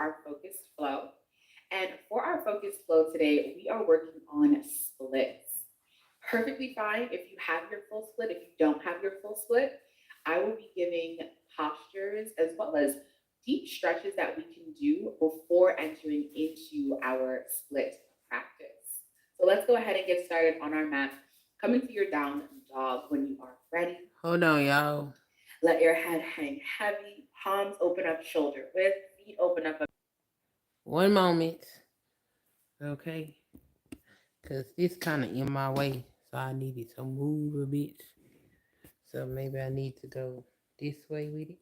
our focused flow. And for our focused flow today, we are working on splits. Perfectly fine if you have your full split. If you don't have your full split, I will be giving postures as well as deep stretches that we can do before entering into our split practice. So let's go ahead and get started on our mat. Come into your down dog when you are ready. Hold on, y'all. Let your head hang heavy, palms open up shoulder width, feet open up. One moment. Okay. Because this kind of in my way. So I needed to move a bit. So maybe I need to go this way with it.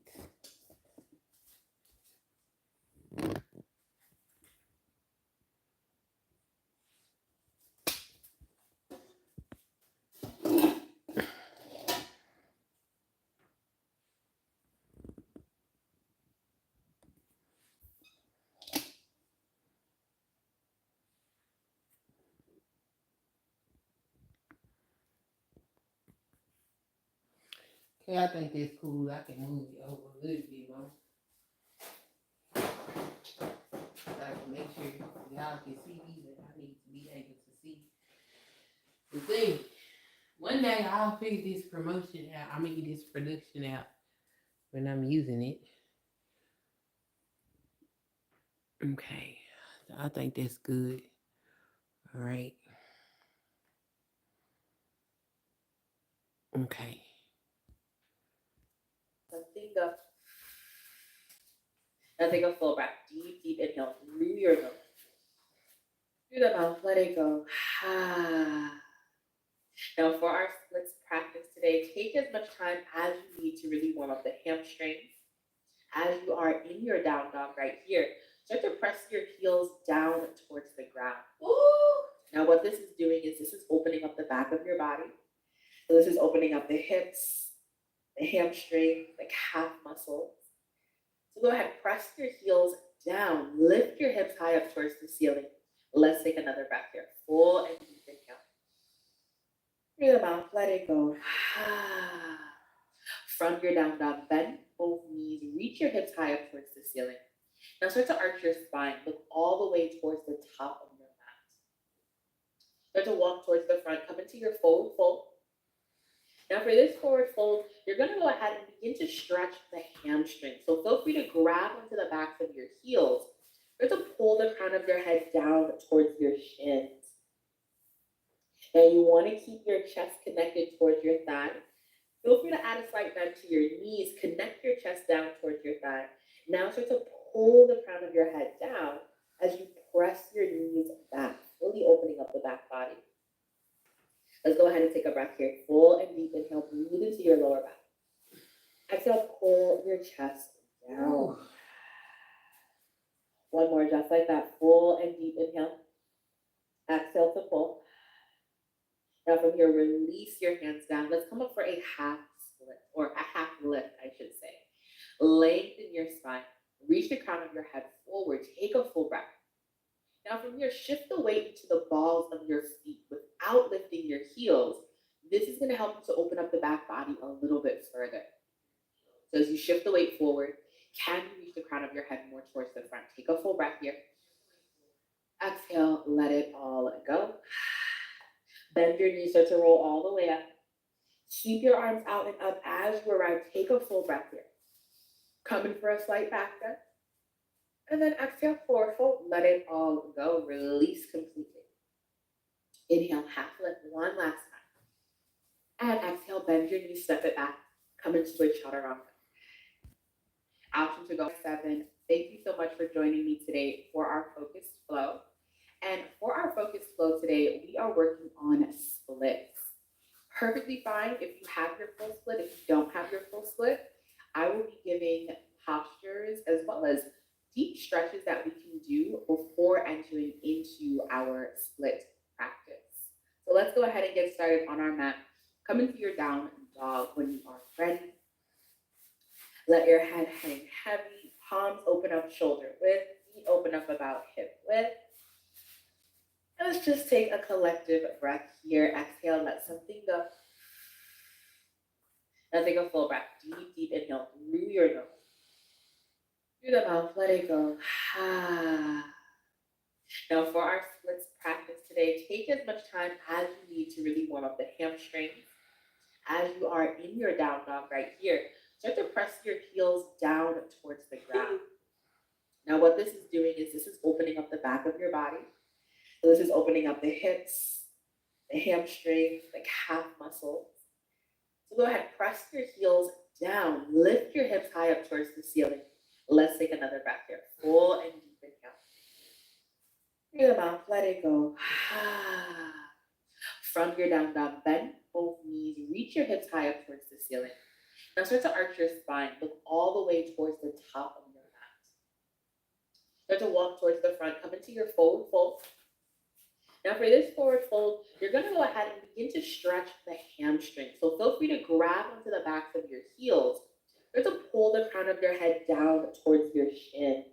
Okay, I think that's cool. I can move it over a little bit more. So I can make sure y'all can see me and I need to be able to see the thing. One day I'll figure this promotion out. I mean this production out when I'm using it. Okay. So I think that's good. All right. Okay. Something up. Now take a full breath. Deep, deep inhale through your nose. Through the mouth, let it go. Now for our splits practice today, take as much time as you need to really warm up the hamstrings. As you are in your down dog right here, start to press your heels down towards the ground. Ooh. Now what this is doing is this is opening up the back of your body. So this is opening up the hips, the hamstring, the calf muscles. So go ahead, press your heels down, lift your hips high up towards the ceiling. Let's take another breath here. Full and deep inhale. Through the mouth, let it go. From your down dog, bend both knees, reach your hips high up towards the ceiling. Now start to arch your spine, look all the way towards the top of your mat. Start to walk towards the front, come into your forward fold. Now for this forward fold, you're gonna go ahead and begin to stretch the hamstring. So feel free to grab onto the backs of your heels. Start to pull the crown of your head down towards your shins. Now you wanna keep your chest connected towards your thigh. Feel free to add a slight bend to your knees. Connect your chest down towards your thigh. Now start to pull the crown of your head down as you press your knees back, fully opening up the back body. Let's go ahead and take a breath here. Full and deep inhale. Breathe into your lower back. Exhale, pull your chest down. One more, just like that. Full and deep inhale. Exhale to pull. Now from here, release your hands down. Let's come up for a half split, or a half lift, I should say. Lengthen your spine. Reach the crown of your head forward. Take a full breath. Now from here, shift the weight into the balls of your feet without lifting your heels. This is going to help you to open up the back body a little bit further. So as you shift the weight forward, can you reach the crown of your head more towards the front? Take a full breath here. Exhale, let it all go. Bend your knees, start to roll all the way up. Sweep your arms out and up as you arrive. Take a full breath here. Come in for a slight back bend. And then exhale, forward fold. Let it all go. Release completely. Inhale, half lift one last time. And exhale, bend your knees, step it back. Come into a chaturanga. Option to go 7. Thank you so much for joining me today for our focused flow. And for our focused flow today, we are working on splits. Perfectly fine if you have your full split. If you don't have your full split, I will be giving postures as well as deep stretches that we can do before entering into our split practice. So let's go ahead and get started on our mat. Come into your down dog when you are ready. Let your head hang heavy, palms open up shoulder width, feet open up about hip width. And let's just take a collective breath here. Exhale, let something go. Now take a full breath. Deep, deep inhale through your nose. Through the mouth, let it go. Now, for our splits practice today, take as much time as you need to really warm up the hamstrings. As you are in your down dog right here, start to press your heels down towards the ground. Now, what this is doing is this is opening up the back of your body. So this is opening up the hips, the hamstrings, the calf muscles. So go ahead, press your heels down, lift your hips high up towards the ceiling. Let's take another breath here. Full and deep inhale. Through the mouth, let it go. From your down dog, bend both knees, reach your hips high up towards the ceiling. Now start to arch your spine, look all the way towards the top of your mat. Start to walk towards the front, come into your forward fold. Now for this forward fold, you're gonna go ahead and begin to stretch the hamstring. So feel free to grab onto the backs of your heels. Start to pull the crown of your head down towards your shins.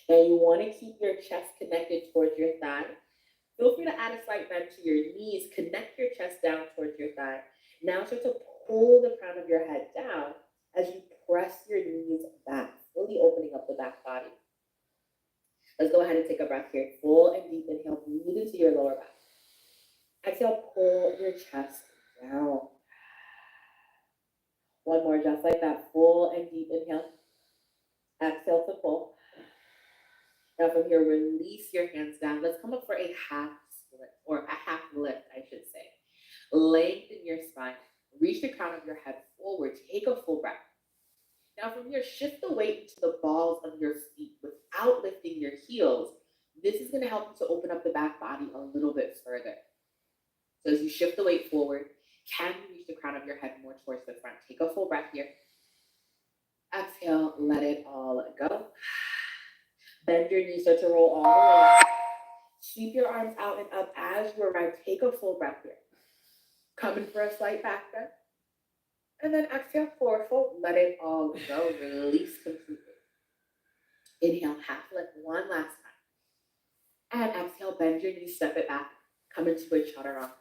Now you wanna keep your chest connected towards your thigh. Feel free to add a slight bend to your knees. Connect your chest down towards your thigh. Now start to pull the crown of your head down as you press your knees back, really opening up the back body. Let's go ahead and take a breath here. Full and deep inhale. Breathe into your lower back. Exhale, pull your chest down. One more, just like that. Full and deep inhale. Exhale to pull. Now from here, release your hands down. Let's come up for a half split, or a half lift, I should say. Lengthen your spine. Reach the crown of your head forward. Take a full breath. Now from here, shift the weight into the balls of your feet without lifting your heels. This is going to help you to open up the back body a little bit further. So as you shift the weight forward, can you reach the crown of your head more towards the front? Take a full breath here. Exhale, let it all go. Bend your knees, start to roll all the way up. Sweep your arms out and up as you arrive. Take a full breath here. Come in for a slight back bend. And then exhale, forward fold. Let it all go. Release completely. Inhale, half lift one last time. And exhale, bend your knees, step it back. Come into a chaturanga.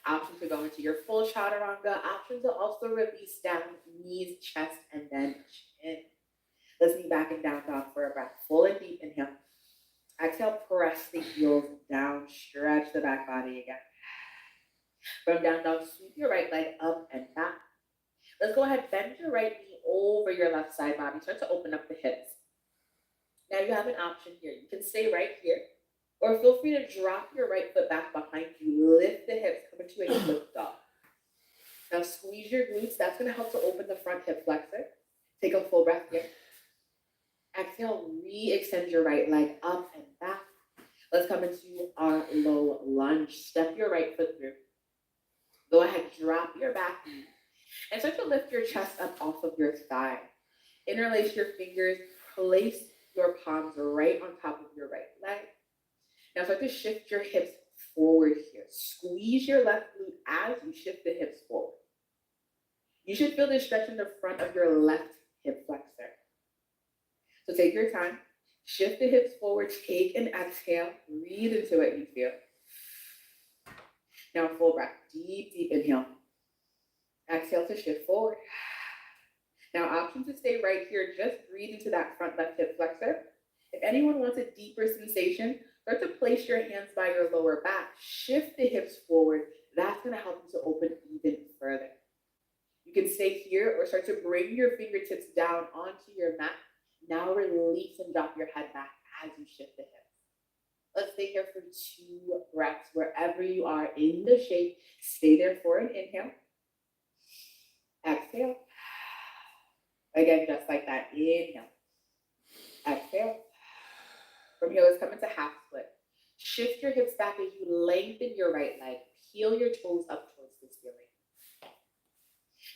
Option to go into your full chaturanga. Option to also release down, knees, chest, and then chin. Let's be back in down dog for a breath. Full and deep inhale. Exhale, press the heels down. Stretch the back body again. From down dog, sweep your right leg up and back. Let's go ahead, bend your right knee over your left side body. Start to open up the hips. Now you have an option here. You can stay right here, or feel free to drop your right foot back behind you. Lift the hips, come into a split dog. Now squeeze your glutes. That's going to help to open the front hip flexor. Take a full breath here. Exhale, re-extend your right leg up and back. Let's come into our low lunge. Step your right foot through. Go ahead, drop your back knee and start to lift your chest up off of your thigh. Interlace your fingers, place your palms right on top of your right leg. Now start to shift your hips forward here. Squeeze your left glute as you shift the hips forward. You should feel this stretch in the front of your left hip flexor. So take your time, shift the hips forward, take an exhale, breathe into what you feel. Now full breath, deep, deep inhale. Exhale to shift forward. Now option to stay right here, just breathe into that front left hip flexor. If anyone wants a deeper sensation, start to place your hands by your lower back, shift the hips forward. That's gonna help you to open even further. You can stay here or start to bring your fingertips down onto your mat. Now release and drop your head back as you shift the hips. Let's stay here for 2 breaths. Wherever you are in the shape, stay there for an inhale. Exhale. Again, just like that. Inhale. Exhale. From here, let's come into half split. Shift your hips back as you lengthen your right leg. Peel your toes up towards the ceiling.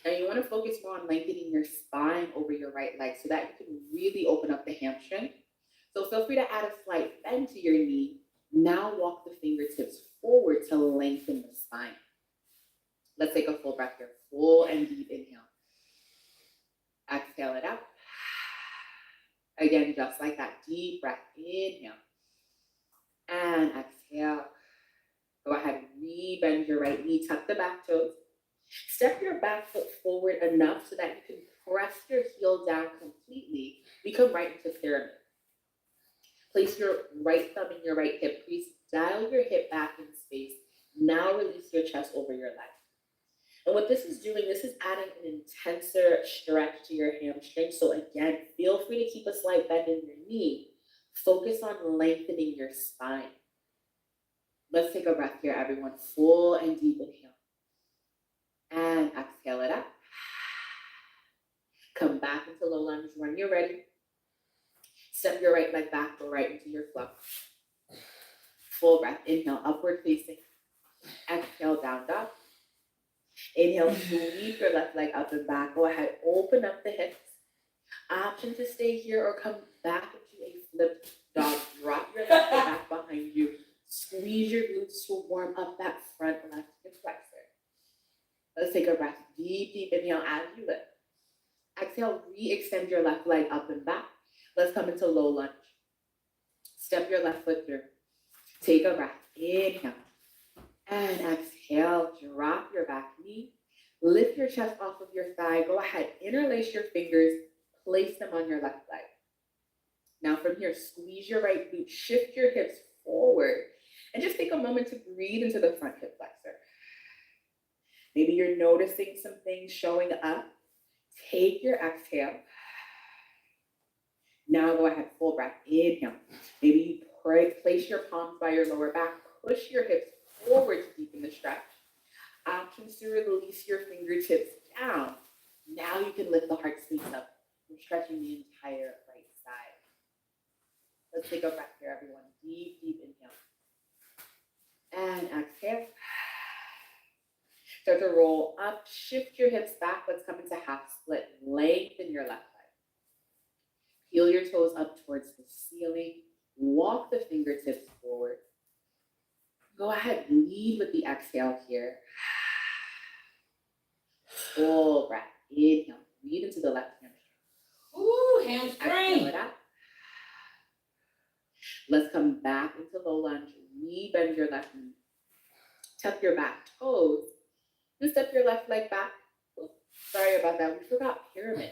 Now you want to focus more on lengthening your spine over your right leg so that you can really open up the hamstring. So feel free to add a slight bend to your knee. Now walk the fingertips forward to lengthen the spine. Let's take a full breath here. Full and deep inhale. Exhale it out. Again, just like that. Deep breath. Inhale. And exhale. Go ahead and re-bend your right knee. Tuck the back toes. Step your back foot forward enough so that you can Press your heel down completely. We come right into pyramid. Place your right thumb in your right hip crease. Dial your hip back in space. Now release your chest over your leg. And what this is doing, this is adding an intenser stretch to your hamstring. So again, feel free to keep a slight bend in your knee. Focus on lengthening your spine. Let's take a breath here, everyone. Full and deep inhale. And exhale it out. Come back into low lunge when you're ready. Step your right leg back, go right into your flow. Full breath. Inhale, upward facing. Exhale, down dog. Inhale, sweep your left leg up and back. Go ahead, open up the hips. Option to stay here or come back into a flipped dog. Drop your left foot back behind you. Squeeze your glutes to warm up that front left hip flexor. Let's take a breath. Deep, deep inhale as you lift. Exhale, re-extend your left leg up and back. Let's come into low lunge. Step your left foot through. Take a breath. Inhale. And exhale, drop your back knee. Lift your chest off of your thigh. Go ahead, interlace your fingers. Place them on your left leg. Now from here, squeeze your right glute. Shift your hips forward. And just take a moment to breathe into the front hip flexor. Maybe you're noticing some things showing up. Take your exhale. Now go ahead, full breath. Inhale. Maybe you place your palms by your lower back. Push your hips forward to deepen the stretch. Options to release your fingertips down. Now you can lift the heart space up. We're stretching the entire right side. Let's take a breath here, everyone. Deep, deep inhale. And exhale. Start to roll up. Shift your hips back. Let's come into half split. Lengthen your left leg. Heel your toes up towards the ceiling. Walk the fingertips forward. Go ahead, lead with the exhale here. Full breath. Inhale. Lead into the left hamstring. Ooh, hamstring. Exhale it out. Let's come back into low lunge. Re-bend your left knee. Tuck your back toes. And step your left leg back. Oops, sorry about that. We forgot pyramid.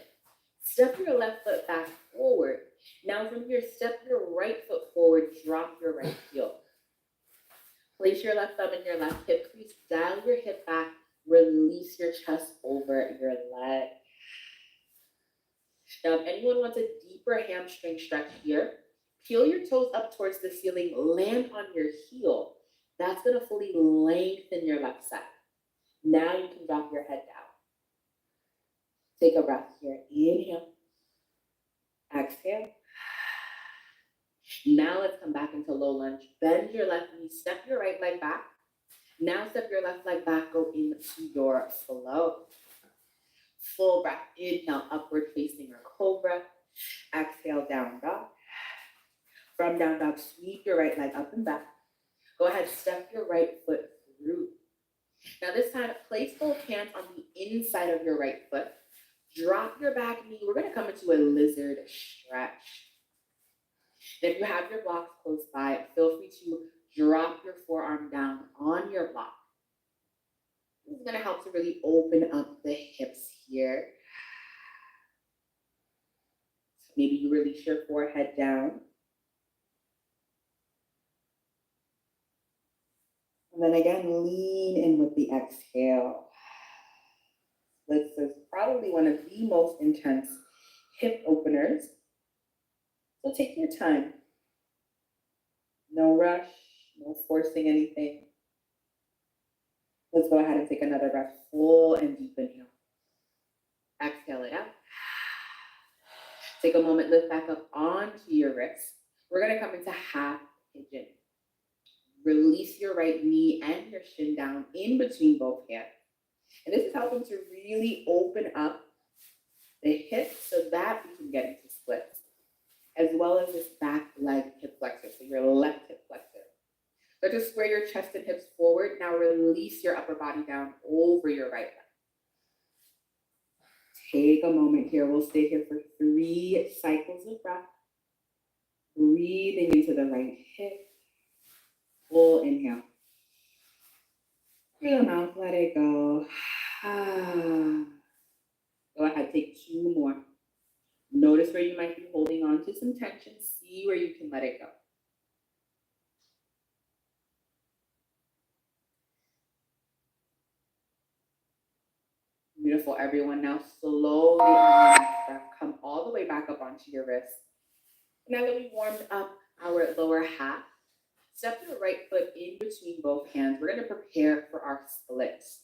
Step your left foot back forward. Now from here, step your right foot forward. Drop your right heel. Place your left thumb in your left hip crease. Dial your hip back. Release your chest over your leg. Now, if anyone wants a deeper hamstring stretch here, peel your toes up towards the ceiling. Land on your heel. That's going to fully lengthen your left side. Now you can drop your head down. Take a breath here. Inhale. Exhale. Now let's come back into low lunge. Bend your left knee. Step your right leg back. Now step your left leg back. Go into your flow. Full breath. Inhale, upward facing or cobra. Exhale, down dog. From down dog, sweep your right leg up and back. Go ahead, step your right foot through. Now this time, place both hands on the inside of your right foot. Drop your back knee. We're going to come into a lizard stretch. If you have your blocks close by, feel free to drop your forearm down on your block. This is going to help to really open up the hips here. So maybe you release your forehead down. And then again, lean in with the exhale. This is probably one of the most intense hip openers. So take your time. No rush, no forcing anything. Let's go ahead and take another breath. Full and deep inhale. Exhale it out. Take a moment, lift back up onto your wrists. We're going to come into half pigeon. Release your right knee and your shin down in between both hands. And this is helping to really open up the hips so that we can get into splits, as well as this back leg hip flexor, so your left hip flexor. So just square your chest and hips forward. Now release your upper body down over your right leg. Take a moment here. We'll stay here for 3 cycles of breath. Breathing into the right hip. Full inhale. Through the mouth, let it go. Go ahead, take two more. Notice where you might be holding on to some tension. See where you can let it go. Beautiful, everyone. Now slowly on your next breath, come all the way back up onto your wrist. Now that we warmed up our lower half, step your right foot in between both hands. We're going to prepare for our splits.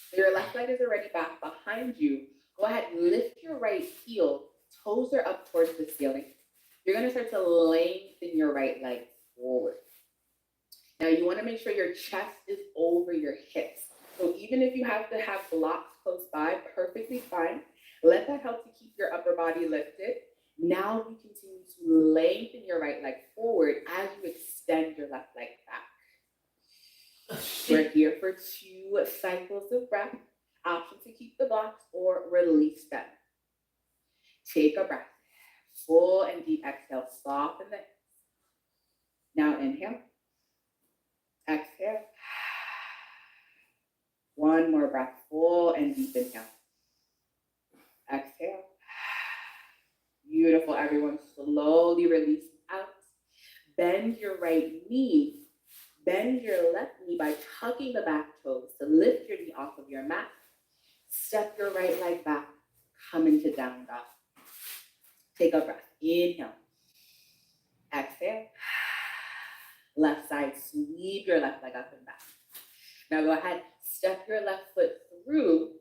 So your left leg is already back behind you. Go ahead, lift your right heel. Toes are up towards the ceiling. You're going to start to lengthen your right leg forward. Now you want to make sure your chest is over your hips. So even if you have to have blocks close by, perfectly fine. Let that help to keep your upper body lifted. Now you continue to lengthen your right leg forward as you extend your left leg back. We're here for 2 cycles of breath. Option to keep the blocks or release them. Take a breath. Full and deep exhale. Soften the hips. Now inhale. Exhale. One more breath. Full and deep inhale. Exhale. Beautiful, everyone. Slowly release out. Bend your right knee. Bend your left knee by tucking the back toes to lift your knee off of your mat. Step your right leg back. Come into down dog. Take a breath. Inhale. Exhale. Left side, sweep your left leg up and back. Now go ahead, step your left foot through.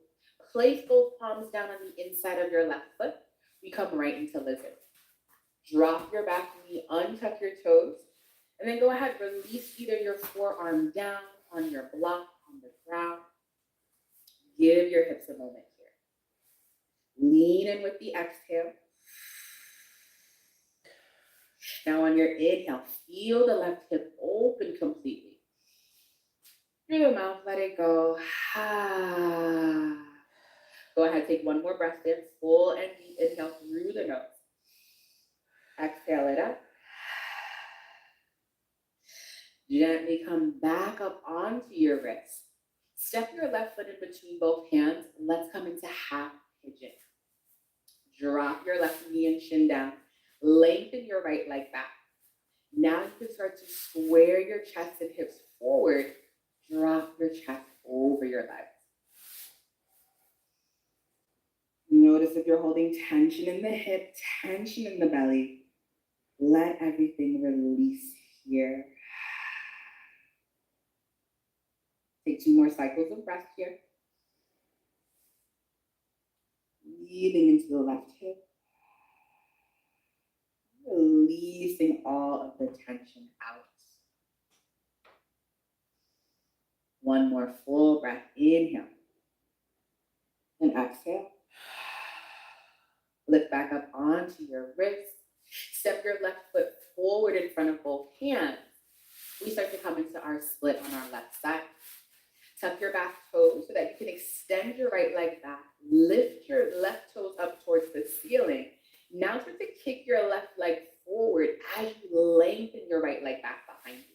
Place both palms down on the inside of your left foot. We come right into lizard. Drop your back knee, untuck your toes, and then go ahead, release either your forearm down on your block on the ground. Give your hips a moment here. Lean in with the exhale. Now on your inhale, feel the left hip open completely. Through the mouth, let it go. Go ahead, take one more breath there. Full and deep inhale through the nose. Exhale it up. Gently come back up onto your wrist. Step your left foot in between both hands. Let's come into half pigeon. Drop your left knee and chin down. Lengthen your right leg back. Now you can start to square your chest and hips forward. Drop your chest over your legs. Notice if you're holding tension in the hip, tension in the belly. Let everything release here. Take 2 more cycles of breath here. Breathing into the left hip. Releasing all of the tension out. One more full breath. Inhale. And exhale. Lift back up onto your wrist. Step your left foot forward in front of both hands. We start to come into our split on our left side. Tuck your back toes so that you can extend your right leg back. Lift your left toes up towards the ceiling. Now start to kick your left leg forward as you lengthen your right leg back behind you.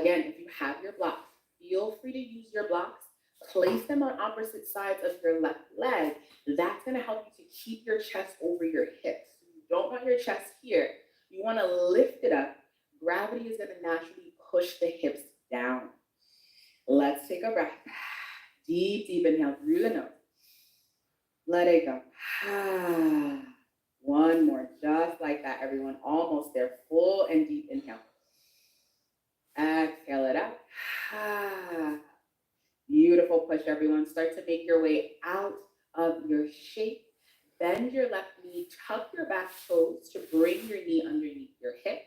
Again, if you have your blocks, feel free to use your blocks. Place them on opposite sides of your left leg. That's going to help you to keep your chest over your hips. You don't want your chest here. You want to lift it up. Gravity is going to naturally push the hips down. Let's take a breath. Deep, deep inhale through the nose. Let it go. One more, just like that, everyone. Almost there. Full and deep inhale. Exhale it out. Beautiful push, everyone. Start to make your way out of your shape. Bend your left knee, tuck your back toes to bring your knee underneath your hip.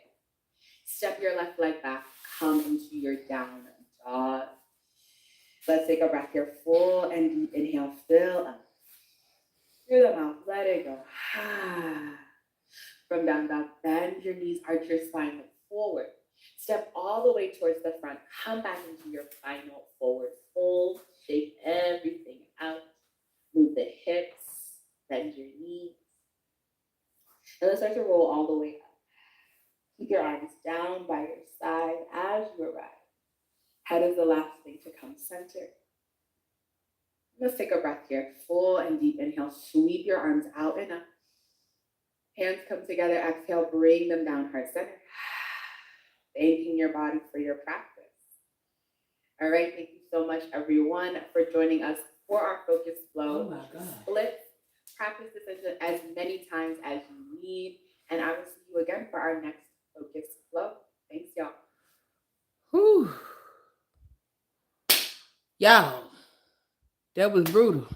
Step your left leg back, come into your down dog. Let's take a breath here. Full and deep inhale, fill up. Through the mouth, let it go. From down dog, bend your knees, arch your spine, look forward. Step all the way towards the front. Come back into your final forward fold. Shake everything out. Move the hips. Bend your knees. And let's start to roll all the way up. Keep your arms down by your side as you arrive. Head is the last thing to come center. Let's take a breath here. Full and deep inhale. Sweep your arms out and up. Hands come together. Exhale. Bring them down. Heart center. Thanking your body for your practice. All right. Thank you so much, everyone, for joining us for our focus flow. Oh my God. Split. Practice this as many times as you need. And I will see you again for our next focus flow. Thanks, y'all. Whew. Y'all, that was brutal.